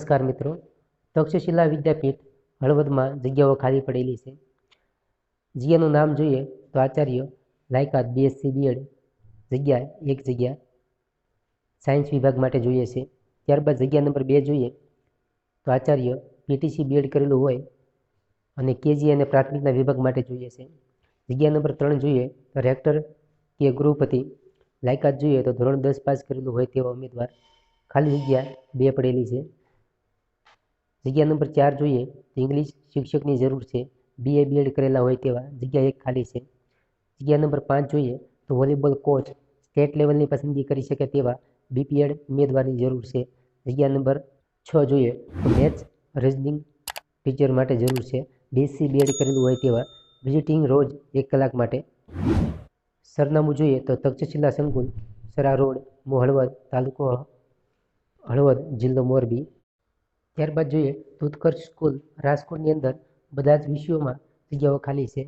નમસ્કાર મિત્રો, તક્ષશિલા વિદ્યાપીઠ હળવદમાં જગ્યાઓ ખાલી પડેલી છે. જગ્યાનું નામ જોઈએ તો આચાર્ય લાયકાત BSc B.Ed જગ્યા એક જગ્યા સાયન્સ વિભાગ માટે જોઈએ છે. ત્યારબાદ જગ્યા નંબર 2 જોઈએ તો આચાર્ય PTC B.Ed કરેલું હોય અને KG અને પ્રાથમિકના વિભાગ માટે જોઈએ છે. જગ્યા નંબર 3 જોઈએ તો રેક્ટર કે ગૃહપતિ લાયકાત જોઈએ તો ધોરણ 10 પાસ કરેલું હોય તેવા ઉમેદવાર. ખાલી જગ્યા 2 પડેલી છે. જગ્યા નંબર 4 જોઈએ તો ઇંગ્લિશ શિક્ષકની જરૂર છે. BA B.Ed કરેલા હોય તેવા જગ્યા 1 ખાલી છે. જગ્યા નંબર 5 જોઈએ તો વોલીબોલ કોચ સ્ટેટ લેવલની પસંદગી કરી શકે તેવા BPEd ઉમેદવારની જરૂર છે. જગ્યા નંબર 6 જોઈએ તો મેથ્સ રીઝનિંગ ટીચર માટે જરૂર છે. BSc B.Ed કરેલું હોય તેવા વિઝિટિંગ રોજ 1 કલાક માટે. સરનામું જોઈએ તો તક્ષશિલા સંકુલ, સરા રોડ, હળવદ, તાલુકો હળવદ, જિલ્લો મોરબી. ત્યારબાદ જોઈએ તો ઉત્કર્ષ સ્કૂલ રાજકોટની અંદર બધા જ વિષયોમાં જગ્યાઓ ખાલી છે.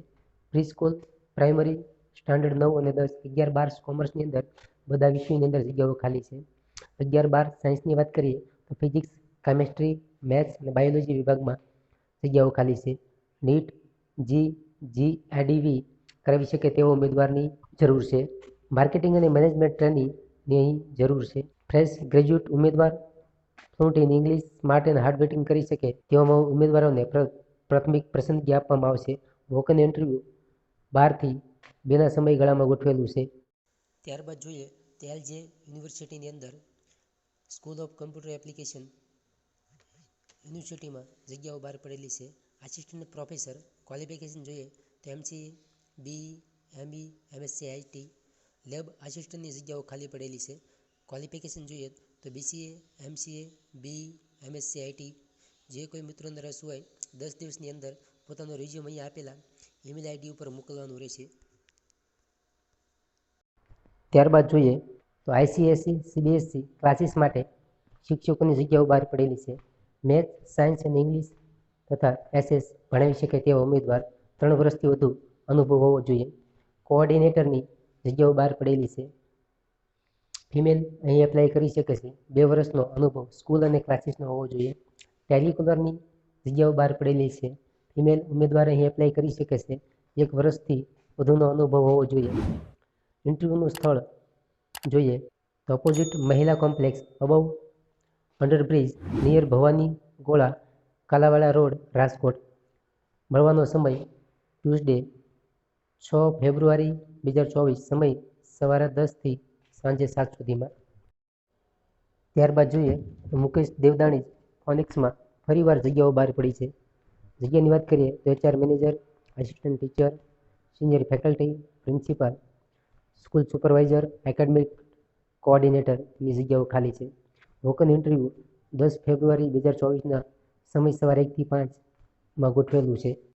પ્રી સ્કૂલ, પ્રાઇમરી, સ્ટાન્ડર્ડ 9 અને 10, 11-12 કોમર્સની અંદર બધા વિષયોની અંદર જગ્યાઓ ખાલી છે. 11-12 સાયન્સની વાત કરીએ તો ફિઝિક્સ, કેમેસ્ટ્રી, મેથ્સ અને બાયોલોજી વિભાગમાં જગ્યાઓ ખાલી છે. નીટ, GEDV કરાવી શકે તેવા ઉમેદવારની જરૂર છે. માર્કેટિંગ અને મેનેજમેન્ટ ટ્રેનિંગની અહીં જરૂર છે. ફ્રેશ ગ્રેજ્યુએટ ઉમેદવાર fluent in English, smart and hard waiting કરી શકે તેવા ઉમેદવારોને પ્રાથમિક પસંદગી આપવામાં આવશે. વોક-ઇન ઇન્ટરવ્યૂ 12 થી 2ના સમયગાળામાં ગોઠવેલું છે. ત્યારબાદ જોઈએ તો LJ યુનિવર્સિટીની અંદર સ્કૂલ ઓફ કમ્પ્યુટર એપ્લિકેશન યુનિવર્સિટીમાં જગ્યાઓ બહાર પડેલી છે. આસિસ્ટન્ટ પ્રોફેસર ક્વોલિફિકેશન જોઈએ તો MCA, BE, ME, MSc IT, lab આસિસ્ટન્ટની જગ્યાઓ ખાલી પડેલી છે. ક્વોલિફિકેશન જોઈએ તો BCA, MCA, BE, MSc IT. જે કોઈ મિત્રોને રસ હોય 10 દિવસની અંદર પોતાનો રિઝ્યુમ અહીં આપેલા ઈમેલ ID ઉપર મોકલવાનું રહેશે. ત્યારબાદ જોઈએ તો ICSE, CBSE ક્લાસીસ માટે શિક્ષકોની જગ્યાઓ બહાર પડેલી છે. મેથ્સ, સાયન્સ અને ઇંગ્લિશ તથા SS ભણાવી શકે તેવા ઉમેદવાર 3 વર્ષથી વધુ અનુભવ હોવો જોઈએ. કોઓર્ડિનેટરની જગ્યાઓ બહાર પડેલી છે. ફિમેલ અહીં એપ્લાય કરી શકે છે. 2 વર્ષનો અનુભવ સ્કૂલ અને ક્લાસીસનો હોવો જોઈએ. ટેલિકોલરની જગ્યાઓ બહાર પડેલી છે. ફિમેલ ઉમેદવાર અહીં એપ્લાય કરી શકે છે. 1 વર્ષથી વધુનો અનુભવ હોવો જોઈએ. ઇન્ટરવ્યૂનું સ્થળ જોઈએ તો ઓપોઝિટ મહિલા complex, above underbridge, near Bhavani ગોળા, કાલાવાડા રોડ, રાજકોટ. મળવાનો સમય ટ્યુઝડે 6 ફેબ્રુઆરી 2024. સમય સવારે 10 થી સાંજે 7 સુધીમાં. ત્યારબાદ જોઈએ તો મુકેશ દેવદાણી ફોનિક્સમાં ફરીવાર જગ્યાઓ બહાર પડી છે. જગ્યાની વાત કરીએ તો HR manager, assistant teacher, senior faculty, principal, school supervisor, academic કોઓર્ડિનેટરની જગ્યાઓ ખાલી છે. વોક-ઇન ઇન્ટરવ્યૂ 10 ફેબ્રુઆરી 2024ના સમય સવારે 1 થી 5માં ગોઠવેલું છે.